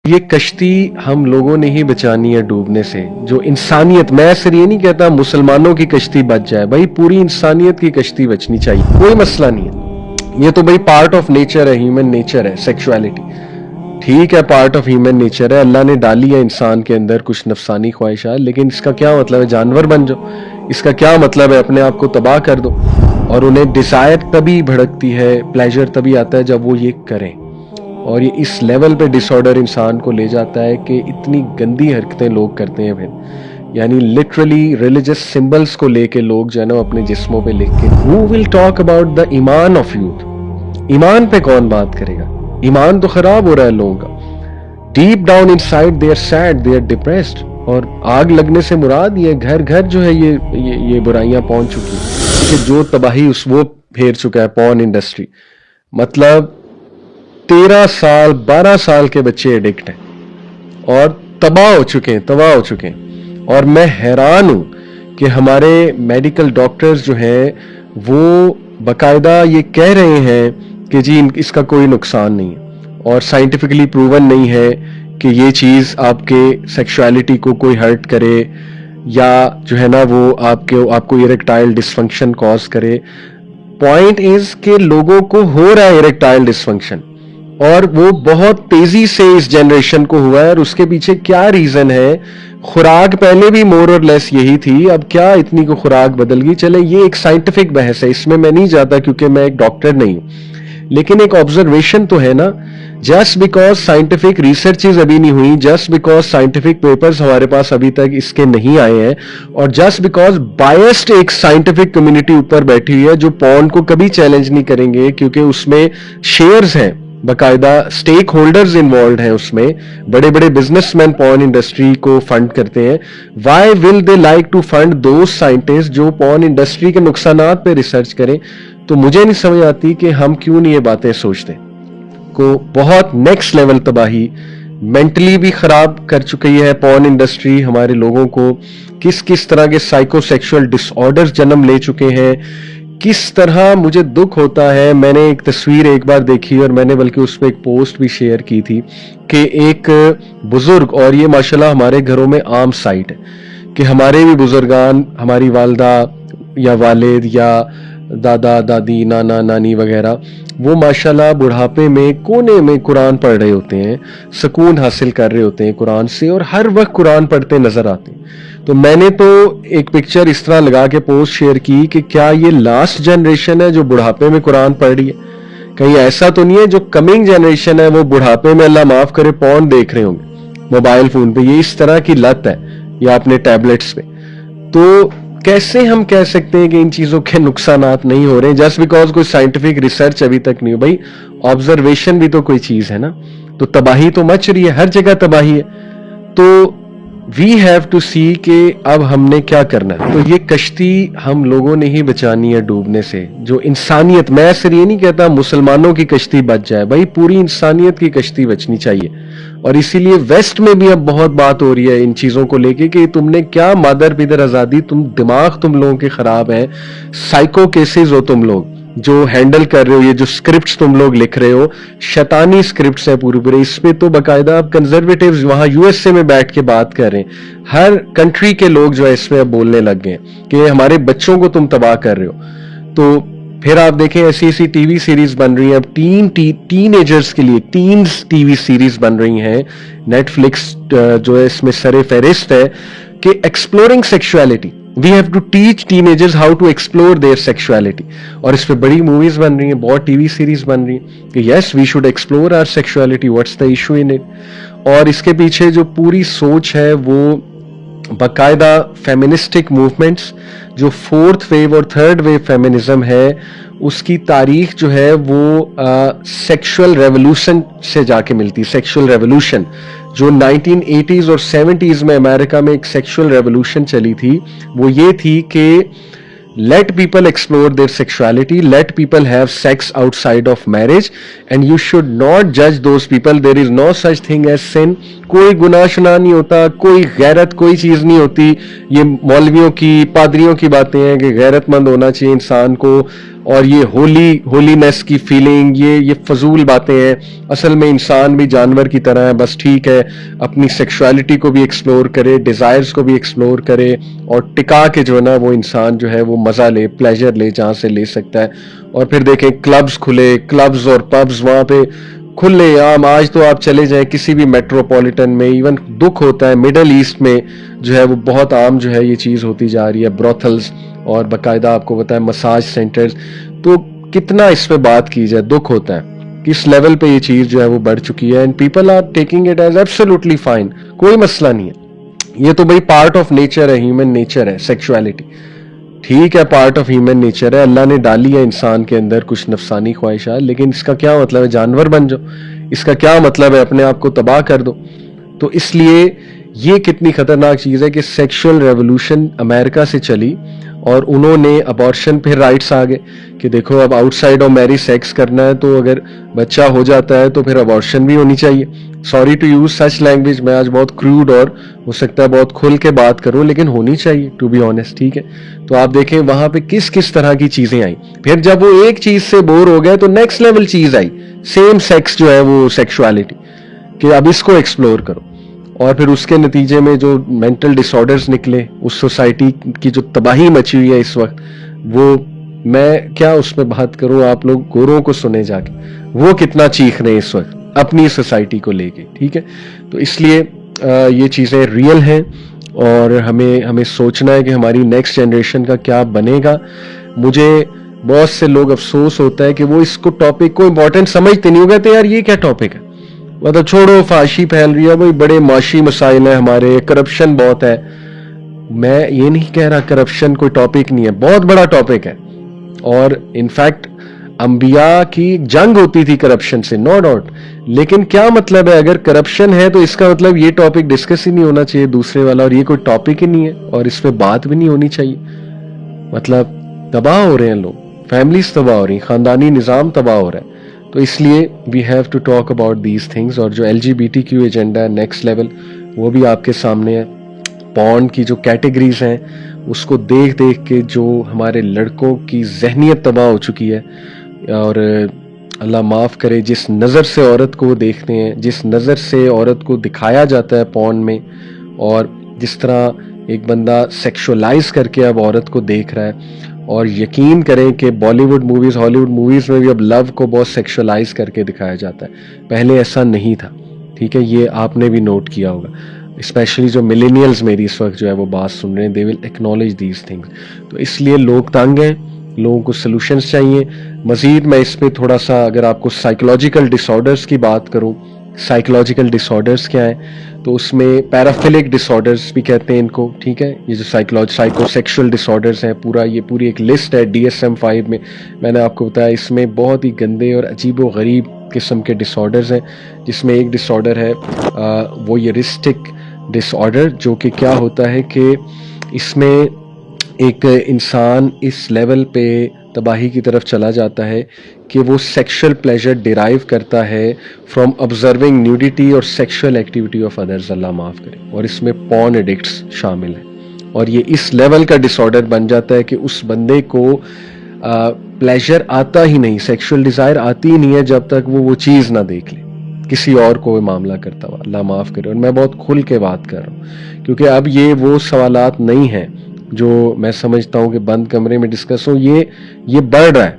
یہ کشتی ہم لوگوں نے ہی بچانی ہے ڈوبنے سے. جو انسانیت، میں صرف یہ نہیں کہتا مسلمانوں کی کشتی بچ جائے، بھائی پوری انسانیت کی کشتی بچنی چاہیے، کوئی مسئلہ نہیں ہے. یہ تو بھائی پارٹ آف نیچر ہے، ہیومن نیچر ہے. سیکشوالٹی ٹھیک ہے، پارٹ آف ہیومن نیچر ہے. اللہ نے ڈالی ہے انسان کے اندر کچھ نفسانی خواہشات، لیکن اس کا کیا مطلب ہے جانور بن جاؤ؟ اس کا کیا مطلب ہے اپنے آپ کو تباہ کر دو؟ اور انہیں ڈیزائر تبھی بھڑکتی ہے، پلیجر تبھی آتا ہے جب وہ یہ کریں. اور یہ اس لیول پہ ڈس آرڈر انسان کو لے جاتا ہے کہ اتنی گندی حرکتیں لوگ کرتے ہیں. پھر یعنی لٹرلی ریلیجس سمبلس کو لے کے لوگ جو ہے نا اپنے جسموں پہ لکھ کے who will talk about the ایمان آف یوتھ؟ ایمان پہ کون بات کرے گا؟ ایمان تو خراب ہو رہا ہے لوگوں کا. Deep down inside they are sad, they are depressed. اور آگ لگنے سے مراد یہ گھر گھر جو ہے یہ برائیاں پہنچ چکی ہیں کہ جو تباہی اس وہ پھیر چکا ہے پورن انڈسٹری. مطلب 13 سال 12 سال کے بچے ایڈکٹ ہیں اور تباہ ہو چکے ہیں. اور میں حیران ہوں کہ ہمارے میڈیکل ڈاکٹرز جو ہیں وہ باقاعدہ یہ کہہ رہے ہیں کہ جی اس کا کوئی نقصان نہیں ہے اور سائنٹیفکلی پروون نہیں ہے کہ یہ چیز آپ کے سیکشوالٹی کو کوئی ہرٹ کرے یا جو ہے نا وہ آپ کو ایریکٹائل ڈسفنکشن کاز کرے. پوائنٹ از کہ لوگوں کو ہو رہا ہے ایریکٹائل ڈسفنکشن، اور وہ بہت تیزی سے اس جنریشن کو ہوا ہے. اور اس کے پیچھے کیا ریزن ہے؟ خوراک پہلے بھی مور اور لیس یہی تھی، اب کیا اتنی کو خوراک بدل گئی؟ چلے یہ ایک سائنٹیفک بحث ہے، اس میں نہیں جاتا کیونکہ میں ایک ڈاکٹر نہیں ہوں، لیکن ایک آبزرویشن تو ہے نا. جسٹ بیکاز سائنٹیفک ریسرچز ابھی نہیں ہوئی، جسٹ بیکاز سائنٹیفک پیپرز ہمارے پاس ابھی تک اس کے نہیں آئے ہیں، اور جسٹ بیکاز بائسڈ ایک سائنٹیفک کمیونٹی اوپر بیٹھی ہوئی ہے جو پورن کو کبھی چیلنج نہیں کریں گے کیونکہ اس میں شیئرز ہیں، باقاعدہ سٹیک ہولڈرز انوالوڈ ہیں اس میں، بڑے بڑے بزنس مین پورن انڈسٹری کو فنڈ کرتے ہیں. Why will they like to fund those scientist جو پورن انڈسٹری کے نقصانات پہ ریسرچ کریں؟ تو مجھے نہیں سمجھ آتی کہ ہم کیوں نہیں یہ باتیں سوچتے. کو بہت نیکسٹ لیول تباہی مینٹلی بھی خراب کر چکی ہے پورن انڈسٹری. ہمارے لوگوں کو کس طرح کے سائیکو سیکشول ڈس آرڈرز جنم لے چکے ہیں. کس طرح مجھے دکھ ہوتا ہے. میں نے ایک تصویر ایک بار دیکھی اور میں نے بلکہ اس پہ ایک پوسٹ بھی شیئر کی تھی کہ ایک بزرگ، اور یہ ماشاءاللہ ہمارے گھروں میں عام سائٹ ہے کہ ہمارے بھی بزرگان، ہماری والدہ یا والد یا دادا دادی نانا نانی وغیرہ، وہ ماشاءاللہ بڑھاپے میں کونے میں قرآن پڑھ رہے ہوتے ہیں، سکون حاصل کر رہے ہوتے ہیں قرآن سے، اور ہر وقت قرآن پڑھتے نظر آتے ہیں. تو میں نے تو ایک پکچر اس طرح لگا کے پوسٹ شیئر کی کہ کیا یہ لاسٹ جنریشن ہے جو بڑھاپے میں قرآن پڑھ رہی ہے؟ کہیں ایسا تو نہیں ہے جو کمنگ جنریشن ہے وہ بڑھاپے میں اللہ معاف کرے پورن دیکھ رہے ہوں گے موبائل فون پہ؟ یہ اس طرح کی لت ہے یا اپنے ٹیبلٹس پہ. تو کیسے ہم کہہ سکتے ہیں کہ ان چیزوں کے نقصانات نہیں ہو رہے ہیں جسٹ بیکاز کوئی سائنٹیفک ریسرچ ابھی تک نہیں ہو؟ بھائی آبزرویشن بھی تو کوئی چیز ہے نا. تو تباہی تو مچ رہی ہے، ہر جگہ تباہی ہے. تو وی ہیو ٹو سی کہ اب ہم نے کیا کرنا ہے. تو یہ کشتی ہم لوگوں نے ہی بچانی ہے ڈوبنے سے. جو انسانیت، میں صرف یہ نہیں کہتا مسلمانوں کی کشتی بچ جائے، بھائی پوری انسانیت کی کشتی بچنی چاہیے. اور اسی لیے ویسٹ میں بھی اب بہت بات ہو رہی ہے ان چیزوں کو لے کے کہ تم نے کیا مادر پیدر آزادی، دماغ تم لوگوں کے خراب ہیں، سائیکو کیسز ہو تم لوگ جو ہینڈل کر رہے ہو. یہ جو سکرپٹس تم لوگ لکھ رہے ہو شیطانی سکرپٹس ہیں پورے. اس پہ تو باقاعدہ اب کنزرویٹیوز وہاں یو ایس اے میں بیٹھ کے بات کر رہے ہیں. ہر کنٹری کے لوگ جو ہے اس پہ اب بولنے لگ گئے کہ ہمارے بچوں کو تم تباہ کر رہے ہو. تو پھر آپ دیکھیں ایسی ٹی وی سیریز بن رہی ہیں اب ٹین ایجرز کے لیے، ٹینز ٹی وی سیریز بن رہی ہیں. نیٹ فلکس جو ہے اس میں سر فہرست ہے کہ exploring sexuality. We have to teach teenagers how to explore their sexuality. اور اس پہ بڑی موویز بن رہی ہیں، بہت ٹی وی سیریز بن رہی ہیں کہ yes we should explore our sexuality, what's the issue in it. اور اس کے پیچھے جو پوری سوچ ہے وہ باقاعدہ فیمنسٹک موومنٹس، جو فورتھ ویو اور تھرڈ ویو فیمنزم ہے اس کی تاریخ جو ہے وہ سیکشول ریولوشن سے جا کے ملتی. سیکشول ریولوشن جو 1980s اور 70s میں امریکہ میں ایک سیکشول ریولوشن چلی تھی وہ یہ تھی کہ let people explore their sexuality, let people have sex outside of marriage and you should not judge those people. There is no such thing as sin. کوئی گناہ شناہ نہیں ہوتا، کوئی غیرت کوئی چیز نہیں ہوتی. یہ مولویوں کی پادریوں کی باتیں ہیں کہ غیرت مند ہونا چاہیے انسان کو اور یہ ہولینس کی فیلنگ، یہ فضول باتیں ہیں. اصل میں انسان بھی جانور کی طرح ہے، بس ٹھیک ہے اپنی سیکشوالٹی کو بھی ایکسپلور کرے، ڈیزائرز کو بھی ایکسپلور کرے، اور ٹکا کے جو ہے نا وہ انسان جو ہے وہ مزہ لے، پلیجر لے جہاں سے لے سکتا ہے. اور پھر دیکھیں کلبز کھلے، کلبز اور پبز وہاں پہ کھلے عام. آج تو آپ چلے جائیں کسی بھی میٹروپولیٹن میں، ایون دکھ ہوتا ہے مڈل ایسٹ میں جو ہے وہ بہت عام جو ہے یہ چیز ہوتی جا رہی ہے، بروتھلز اور باقاعدہ آپ کو بتائیں مساج سینٹرز. تو کتنا اس پہ بات کی جائے دکھ ہوتا ہے کہ اس لیول پہ یہ چیز جو ہے وہ بڑھ چکی ہے. And people are taking it as absolutely fine, کوئی مسئلہ نہیں ہے. یہ تو بھائی پارٹ آف نیچر ہے، ہیومن نیچر ہے سیکشوالٹی. ٹھیک ہے پارٹ آف ہیومن نیچر ہے، اللہ نے ڈالی ہے انسان کے اندر کچھ نفسانی خواہشات، لیکن اس کا کیا مطلب ہے جانور بن جاؤ؟ اس کا کیا مطلب ہے اپنے آپ کو تباہ کر دو؟ تو اس لیے یہ کتنی خطرناک چیز ہے کہ سیکشل ریولوشن امریکہ سے چلی اور انہوں نے ابارشن پہ رائٹس آ گئے کہ دیکھو اب آؤٹ سائڈ آف میری سیکس کرنا ہے تو اگر بچہ ہو جاتا ہے تو پھر ابارشن بھی ہونی چاہیے. Sorry to use such language, میں آج بہت کروڈ اور ہو سکتا ہے بہت کھل کے بات کروں، لیکن ہونی چاہیے ٹو بی آنیسٹ. ٹھیک ہے، تو آپ دیکھیں وہاں پہ کس طرح کی چیزیں آئیں. پھر جب وہ ایک چیز سے بور ہو گئے تو نیکسٹ لیول چیز آئی، سیم سیکس جو ہے وہ سیکشوالٹی، کہ اب اس کو ایکسپلور کرو. اور پھر اس کے نتیجے میں جو مینٹل ڈس آرڈرز نکلے، اس سوسائٹی کی جو تباہی مچی ہوئی ہے اس وقت، وہ میں کیا اس پہ بات کروں، آپ لوگ گوروں کو سنے جا کے وہ کتنا چیخ رہے ہیں اس وقت اپنی سوسائٹی کو لے کے. ٹھیک ہے، تو اس لیے یہ چیزیں ریئل ہیں اور ہمیں سوچنا ہے کہ ہماری نیکسٹ جنریشن کا کیا بنے گا. مجھے بہت سے لوگ افسوس ہوتا ہے کہ وہ اس کو ٹاپک کو امپورٹنٹ سمجھتے نہیں. ہو کہتے ہیں یار یہ کیا ٹاپک ہے، مطلب چھوڑو فحاشی پھیل رہی ہے، بھائی بڑے معاشی مسائل ہیں ہمارے، کرپشن بہت ہے. میں یہ نہیں کہہ رہا کرپشن کوئی ٹاپک نہیں ہے، بہت بڑا ٹاپک ہے. اور انفیکٹ انبیاء کی جنگ ہوتی تھی کرپشن سے، نو ڈاؤٹ. لیکن کیا مطلب ہے اگر کرپشن ہے تو اس کا مطلب یہ ٹاپک ڈسکس ہی نہیں ہونا چاہیے دوسرے والا، اور یہ کوئی ٹاپک ہی نہیں ہے اور اس پہ بات بھی نہیں ہونی چاہیے. مطلب تباہ ہو رہے ہیں لوگ، فیملیز تباہ ہو رہی ہیں، خاندانی نظام تباہ ہو رہا ہے. تو اس لیے we have to talk about these things. اور جو LGBTQ ایجنڈا ہے نیکسٹ لیول، وہ بھی آپ کے سامنے ہے. پورن کی جو کیٹیگریز ہیں اس کو دیکھ کے جو ہمارے لڑکوں کی ذہنیت تباہ ہو چکی ہے، اور اللہ معاف کرے جس نظر سے عورت کو وہ دیکھتے ہیں، جس نظر سے عورت کو دکھایا جاتا ہے پورن میں، اور جس طرح ایک بندہ سیکشولائز کر کے اب عورت کو دیکھ رہا ہے. اور یقین کریں کہ بالی ووڈ موویز، ہالی ووڈ موویز میں بھی اب لو کو بہت سیکشولائز کر کے دکھایا جاتا ہے، پہلے ایسا نہیں تھا. ٹھیک ہے، یہ آپ نے بھی نوٹ کیا ہوگا. اسپیشلی جو ملینیلز میری اس وقت جو ہے وہ بات سن رہے ہیں، دے ول ایکنالج دیز تھنگس. تو اس لیے لوگ تنگ ہیں، لوگوں کو سلوشنز چاہیے. مزید میں اس پہ تھوڑا سا اگر آپ کو سائیکولوجیکل ڈس آرڈرز کی بات کروں، سائیکولوجیکل ڈس آرڈرز کیا ہیں، تو اس میں پیرافیلک ڈس آرڈرز بھی کہتے ہیں ان کو. ٹھیک ہے، یہ جو سائیکو سیکشل ڈس آرڈرز ہیں، یہ پوری ایک لسٹ ہے DSM-5 میں نے آپ کو بتایا. اس میں بہت ہی گندے اور عجیب و غریب قسم کے ڈس آرڈرز ہیں، جس میں ایک ڈس آرڈر ہے وویرسٹک ڈس آرڈر، جو کہ کیا ہوتا ہے کہ اس میں ایک انسان اس لیول پہ تباہی کی طرف چلا جاتا ہے کہ وہ سیکشل پلیجر ڈیرائیو کرتا ہے فرام آبزرونگ نیوڈیٹی اور سیکشل ایکٹیویٹی آف ادرز، اللہ معاف کرے. اور اس میں پورن ایڈکٹس شامل ہیں. اور یہ اس لیول کا ڈس آرڈر بن جاتا ہے کہ اس بندے کو پلیجر آتا ہی نہیں، سیکشل ڈیزائر آتی ہی نہیں ہے جب تک وہ چیز نہ دیکھ لے کسی اور کو معاملہ کرتا ہوا، اللہ معاف کرے. اور میں بہت کھل کے بات کر رہا ہوں کیونکہ اب یہ وہ سوالات نہیں ہیں جو میں سمجھتا ہوں کہ بند کمرے میں ڈسکس ہو. یہ بڑھ رہا ہے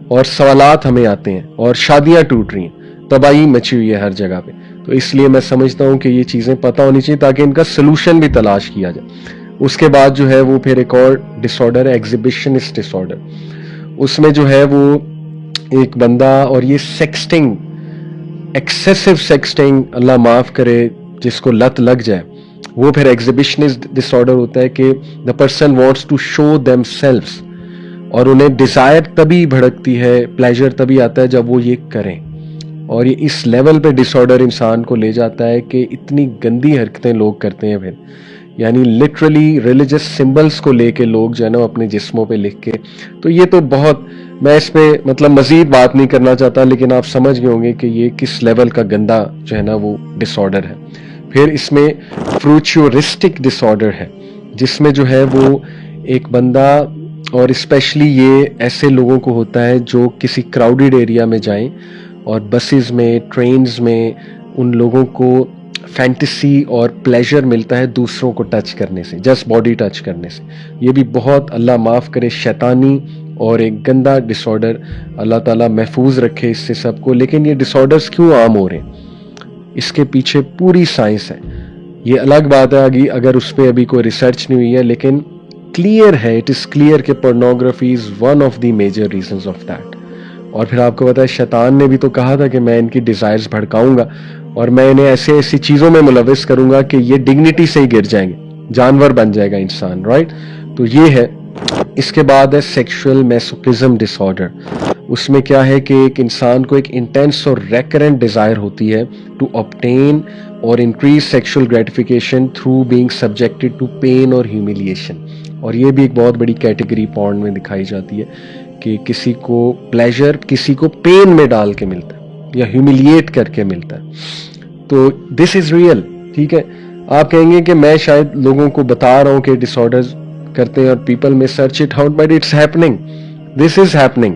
اور سوالات ہمیں آتے ہیں اور شادیاں ٹوٹ رہی ہیں، تباہی مچی ہوئی ہے ہر جگہ پہ. تو اس لیے میں سمجھتا ہوں کہ یہ چیزیں پتہ ہونی چاہیے تاکہ ان کا سلوشن بھی تلاش کیا جائے. اس کے بعد جو ہے وہ پھر ایک اور ڈس آرڈر ہے ایگزیبیشنسٹ ڈس آرڈر. اس میں جو ہے وہ ایک بندہ، اور یہ سیکسٹنگ، ایکسیسو سیکسٹنگ، اللہ معاف کرے جس کو لت لگ جائے، وہ پھر ایگزیبیشنسٹ ڈس آرڈر ہوتا ہے کہ the person wants to show themselves, اور انہیں ڈیزائر تبھی بھڑکتی ہے، پلیجر تبھی آتا ہے جب وہ یہ کریں. اور یہ اس لیول پہ ڈس آرڈر انسان کو لے جاتا ہے کہ اتنی گندی حرکتیں لوگ کرتے ہیں پھر، یعنی لٹرلی ریلیجس سمبلز کو لے کے لوگ جو ہے نا اپنے جسموں پہ لکھ کے. تو یہ تو بہت، میں اس پہ مطلب مزید بات نہیں کرنا چاہتا، لیکن آپ سمجھ گئے ہوں گے کہ یہ کس لیول کا گندا جو ہے نا وہ ڈس آرڈر ہے. پھر اس میں فروچیورسٹک ڈس آرڈر ہے، جس میں جو ہے وہ ایک بندہ اور اسپیشلی یہ ایسے لوگوں کو ہوتا ہے جو کسی کراؤڈیڈ ایریا میں جائیں اور بسز میں ٹرینز میں ان لوگوں کو فینٹیسی اور پلیجر ملتا ہے دوسروں کو ٹچ کرنے سے, جسٹ باڈی ٹچ کرنے سے. یہ بھی بہت اللہ معاف کرے شیطانی اور ایک گندا ڈس آرڈر, اللہ تعالیٰ محفوظ رکھے اس سے سب کو. لیکن یہ ڈس آرڈرس کیوں عام ہو رہے ہیں, اس کے پیچھے پوری سائنس ہے. یہ الگ بات ہے اگر اس پہ ابھی کوئی ریسرچ نہیں ہوئی ہے, لیکن کلیئر ہے, اٹ از کلیئر کہ pornography is one of the major reasons of that. اور پھر آپ کو پتا ہے شیطان نے بھی تو کہا تھا کہ میں ان کی ڈیزائرز بھڑکاؤں گا اور میں انہیں ایسی چیزوں میں ملوث کروں گا کہ یہ ڈگنیٹی سے ہی گر جائیں گے, جانور بن جائے گا انسان, رائٹ. تو یہ ہے. اس کے بعد ہے سیکشول میسوکزم ڈس آرڈر. اس میں کیا ہے کہ ایک انسان کو ایک انٹینس اور ریکرنٹ ڈیزائر ہوتی ہے ٹو obtain اور increase sexual gratification through being subjected to pain اور ہیوملیشن. اور یہ بھی ایک بہت بڑی کیٹیگری پورن میں دکھائی جاتی ہے کہ کسی کو پلیجر کسی کو پین میں ڈال کے ملتا ہے یا ہیوملیٹ کر کے ملتا ہے. تو دس از ریئل. ٹھیک ہے, آپ کہیں گے کہ میں شاید لوگوں کو بتا رہا ہوں کہ ڈس آرڈرز کرتے ہیں اور پیپل میں search it out, but it's happening, this is happening.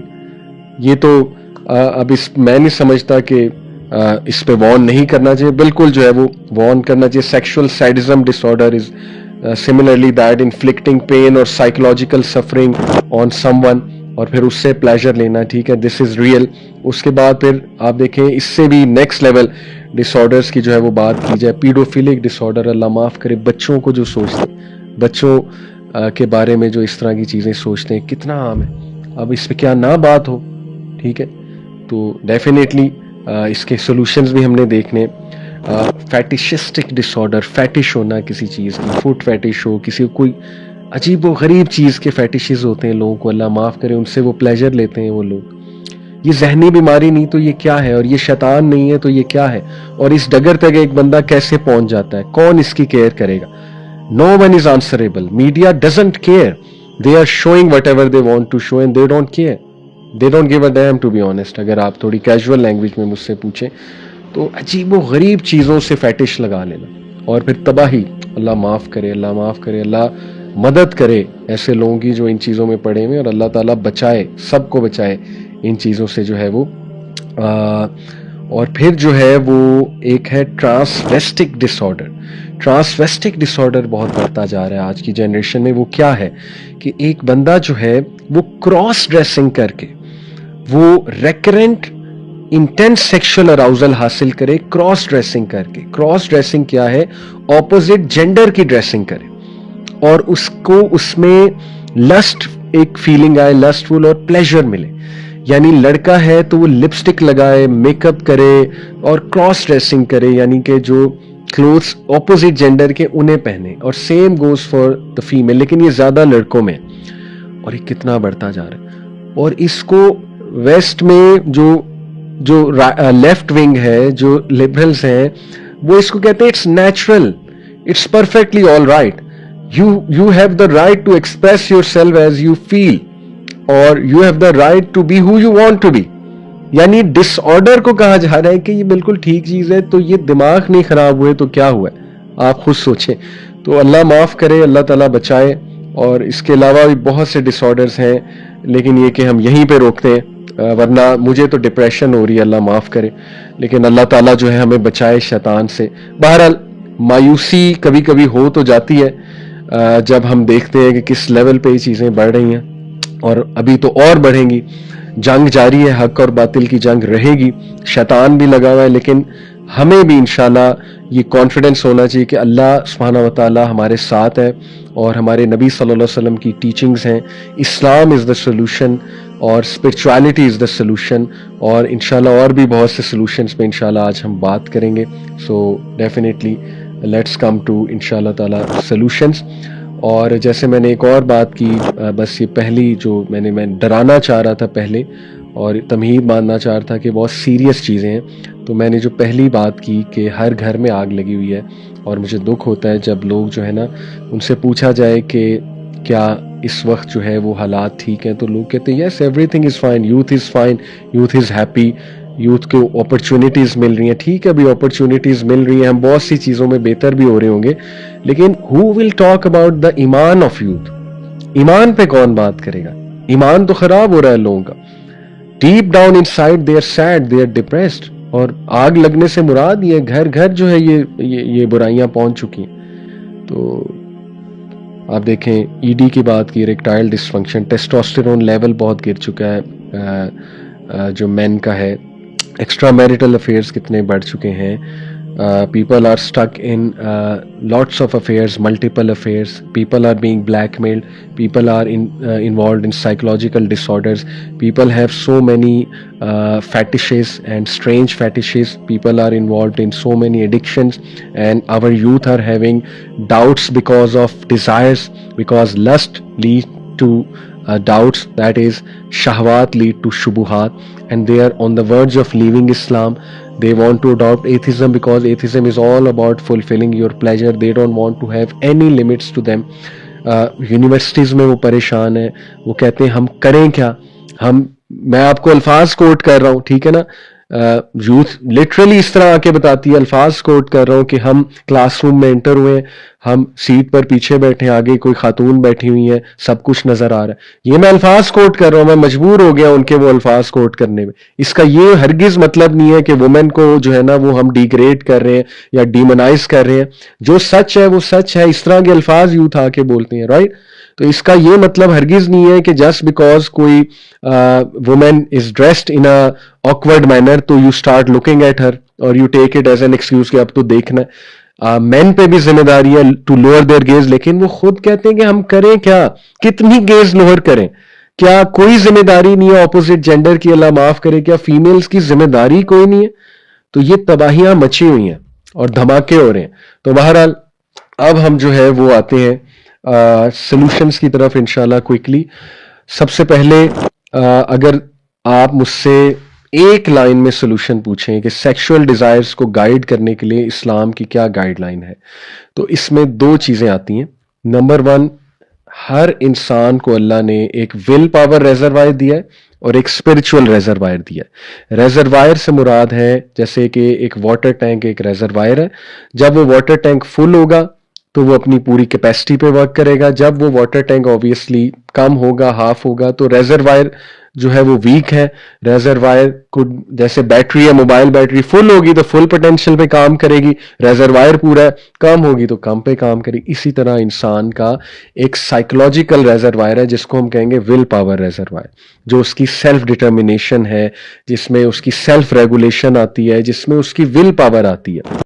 یہ تو اب میں نہیں سمجھتا کہ اس پہ وارن نہیں کرنا چاہیے, بالکل جو ہے وہ وارن کرنا چاہیے. Sexual sadism disorder is similarly that inflicting pain اور psychological suffering on someone اور پھر اس سے پلیجر لینا. ٹھیک ہے, دس از ریئل. اس کے بعد پھر آپ دیکھیں اس سے بھی نیکسٹ لیول ڈس آرڈرس کی جو ہے وہ بات کی جائے. پیڈوفیلک ڈس آرڈر, اللہ معاف کرے, بچوں کو جو سوچتے ہیں, بچوں کے بارے میں جو اس طرح کی چیزیں سوچتے ہیں, کتنا عام ہے. اب اس پہ کیا نہ بات ہو. ٹھیک ہے, تو ڈیفینیٹلی اس کے سولوشنز بھی ہم نے دیکھنے. فیٹیشسٹک ڈس آرڈر, فیٹش ہونا کسی چیز کی, فوڈ فیٹش ہو, کسی کو کوئی عجیب و غریب چیز کے فیٹشز ہوتے ہیں لوگوں کو, اللہ معاف کرے, ان سے وہ پلیجر لیتے ہیں وہ لوگ. یہ ذہنی بیماری نہیں تو یہ کیا ہے, اور یہ شیطان نہیں ہے تو یہ کیا ہے, اور اس ڈگر تک ایک بندہ کیسے پہنچ جاتا ہے, کون اس کی کیئر کرے گا. No one is answerable. Media doesn't care. They are showing whatever they want to show and they don't care. They don't give a damn, to be honest. اگر آپ تھوڑی کیجول لینگویج میں مجھ سے پوچھیں تو عجیب و غریب چیزوں سے فیٹش لگا لینا اور پھر تباہی. اللہ معاف کرے, اللہ معاف کرے, اللہ مدد کرے ایسے لوگوں کی جو ان چیزوں میں پڑے ہوئے, اور اللہ تعالیٰ بچائے, سب کو بچائے ان چیزوں سے جو ہے وہ. اور پھر جو ہے وہ ایک ہے ٹرانسویسٹک ڈس آرڈر. ٹرانسویسٹک ڈس آرڈر بہت بڑھتا جا رہا ہے آج کی جنریشن میں. وہ کیا ہے کہ ایک بندہ جو ہے وہ کراس ڈریسنگ کر کے وہ ریکرنٹ انٹینس سیکشل اراؤزل حاصل کرے, کراس ڈریسنگ کر کے. کراس ڈریسنگ کیا ہے, اپوزٹ جینڈر کی ڈریسنگ کرے اور اس کو اس میں لسٹ ایک فیلنگ آئے, لسٹ فل اور پلیجر ملے. یعنی لڑکا ہے تو وہ لپسٹک لگائے, میک اپ کرے اور کراس ڈریسنگ کرے, یعنی کہ جو کلوتھس اپوزٹ جینڈر کے انہیں پہنے, اور same goes for the female. لیکن یہ زیادہ لڑکوں میں, اور یہ کتنا بڑھتا جا رہا ہے. اور اس کو ویسٹ میں جو لیفٹ ونگ ہے, جو لبرلز ہیں, وہ اس کو کہتے ہیں it's natural, it's perfectly all right, you have the right to express yourself as you feel, اور you have the right to be who you want to be. یعنی ڈس order کو کہا جا رہا ہے کہ یہ بالکل ٹھیک چیز ہے, تو یہ دماغ نہیں خراب ہوئے تو کیا ہوا ہے, آپ خود سوچیں. تو اللہ معاف کرے, اللہ تعالیٰ بچائے. اور اس کے علاوہ بھی بہت سے ڈس آرڈرز ہیں, لیکن یہ کہ ہم یہیں پہ روکتے ہیں, ورنہ مجھے تو ڈپریشن ہو رہی ہے, اللہ معاف کرے. لیکن اللہ تعالیٰ جو ہے ہمیں بچائے شیطان سے. بہرحال مایوسی کبھی کبھی ہو تو جاتی ہے جب ہم دیکھتے ہیں کہ کس لیول پہ یہ چیزیں بڑھ رہی ہیں, اور ابھی تو اور بڑھیں گی. جنگ جاری ہے, حق اور باطل کی جنگ رہے گی, شیطان بھی لگا ہوا ہے, لیکن ہمیں بھی انشاءاللہ یہ کانفیڈنس ہونا چاہیے کہ اللہ سبحانہ و تعالی ہمارے ساتھ ہے, اور ہمارے نبی صلی اللہ علیہ وسلم کی ٹیچنگز ہیں. اسلام از دا سولوشن اور اسپرچویلٹی از دا سولوشن, اور انشاءاللہ اور بھی بہت سے سولوشنز پہ انشاءاللہ آج ہم بات کریں گے. So definitely let's come to انشاءاللہ تعالی سولوشنز. اور جیسے میں نے ایک اور بات کی, بس یہ پہلی جو میں ڈرانا چاہ رہا تھا پہلے, اور تمہید ماننا چاہ رہا تھا کہ بہت سیریس چیزیں ہیں. تو میں نے جو پہلی بات کی کہ ہر گھر میں آگ لگی ہوئی ہے, اور مجھے دکھ ہوتا ہے جب لوگ جو ہے نا ان سے پوچھا جائے کہ کیا اس وقت جو ہے وہ حالات ٹھیک ہیں, تو لوگ کہتے ہیں yes everything is fine, youth is fine, youth is happy, youth کو اپرچونیٹیز مل رہی ہیں. ٹھیک ہے, ابھی اپرچونیٹیز مل رہی ہیں, ہم بہت سی چیزوں میں بہتر بھی ہو رہے ہوں گے, لیکن ہو ول ٹاک اباؤٹ دا ایمان آف یوتھ, ایمان پہ کون بات کرے گا؟ ایمان تو خراب ہو رہا ہے لوگوں کا. Deep down inside they are sad, they are depressed. اور آگ لگنے سے مراد یہ گھر گھر جو ہے یہ برائیاں پہنچ چکی ہیں. تو آپ دیکھیں ای ڈی کی بات کی, ریکٹائل ڈسفنکشن, ٹیسٹوسٹیرون لیول بہت گر چکا ہے جو مین کا ہے. ایکسٹرا میریٹل افیئرس کتنے بڑھ چکے ہیں. People are stuck in lots of affairs, multiple affairs. People are being blackmailed. People are involved in psychological disorders. People have so many fetishes and strange fetishes. People are involved in so many addictions, and our youth are having doubts because of desires, because lust leads to doubts, that is shahwat lead to shubuhat, and they are on the verge of leaving Islam. They want to adopt atheism because atheism is all about fulfilling your pleasure. They don't want to have any limits to them. Universities میں وہ پریشان ہیں, وہ کہتے ہیں ہم کریں کیا. میں آپ کو الفاظ کوٹ کر رہا ہوں, ٹھیک ہے نا, یوتھ لٹرلی اس طرح آ کے بتاتی ہے, الفاظ کوٹ کر رہا ہوں کہ ہم کلاس روم میں انٹر ہوئے ہیں, ہم سیٹ پر پیچھے بیٹھے ہیں, آگے کوئی خاتون بیٹھی ہوئی ہے, سب کچھ نظر آ رہا ہے. یہ میں الفاظ کوٹ کر رہا ہوں, میں مجبور ہو گیا ان کے وہ الفاظ کوٹ کرنے میں. اس کا یہ ہرگز مطلب نہیں ہے کہ وومن کو جو ہے نا وہ ہم ڈیگریڈ کر رہے ہیں یا ڈیمونائز کر رہے ہیں. جو سچ ہے وہ سچ ہے. اس طرح کے الفاظ یوتھ آ کے بولتے ہیں, رائٹ. تو اس کا یہ مطلب ہرگز نہیں ہے کہ جسٹ بیکاز کوئی woman is dressed in a awkward manner تو you start looking at her اور you take it as an excuse کہ اب تو دیکھنا ہے. مین پہ بھی ذمہ داری ہے ٹو لوور دیئر گیز, لیکن وہ خود کہتے ہیں کہ ہم کریں کیا, کتنی گیز لوور کریں, کیا کوئی ذمہ داری نہیں ہے اپوزٹ جینڈر کی, اللہ معاف کرے, کیا فیمیلز کی ذمہ داری کوئی نہیں ہے. تو یہ تباہیاں مچی ہوئی ہیں اور دھماکے ہو رہے ہیں. تو بہرحال اب ہم جو ہے وہ آتے ہیں سولوشنز کی طرف انشاءاللہ کوئکلی. سب سے پہلے اگر آپ مجھ سے ایک لائن میں سولوشن پوچھیں کہ سیکشول ڈیزائرز کو گائیڈ کرنے کے لیے اسلام کی کیا گائیڈ لائن ہے, تو اس میں دو چیزیں آتی ہیں. نمبر 1, ہر انسان کو اللہ نے ایک ول پاور ریزروائر دیا ہے اور ایک اسپرچول ریزروائر دیا ہے. ریزروائر سے مراد ہے جیسے کہ ایک واٹر ٹینک ایک ریزروائر ہے. جب وہ واٹر ٹینک فل ہوگا تو وہ اپنی پوری کیپیسٹی پہ ورک کرے گا. جب وہ واٹر ٹینک آبویسلی کم ہوگا, ہاف ہوگا, تو ریزروائر جو ہے وہ ویک ہے. ریزروائر کو جیسے بیٹری ہے, موبائل بیٹری فل ہوگی تو فل پوٹینشیل پہ کام کرے گی, ریزروائر پورا ہے, کم ہوگی تو کم پہ کام کرے گی. اسی طرح انسان کا ایک سائیکولوجیکل ریزروائر ہے جس کو ہم کہیں گے ول پاور ریزروائر, جو اس کی سیلف ڈٹرمینیشن ہے, جس میں اس کی سیلف ریگولیشن آتی ہے, جس میں اس کی ول پاور آتی ہے.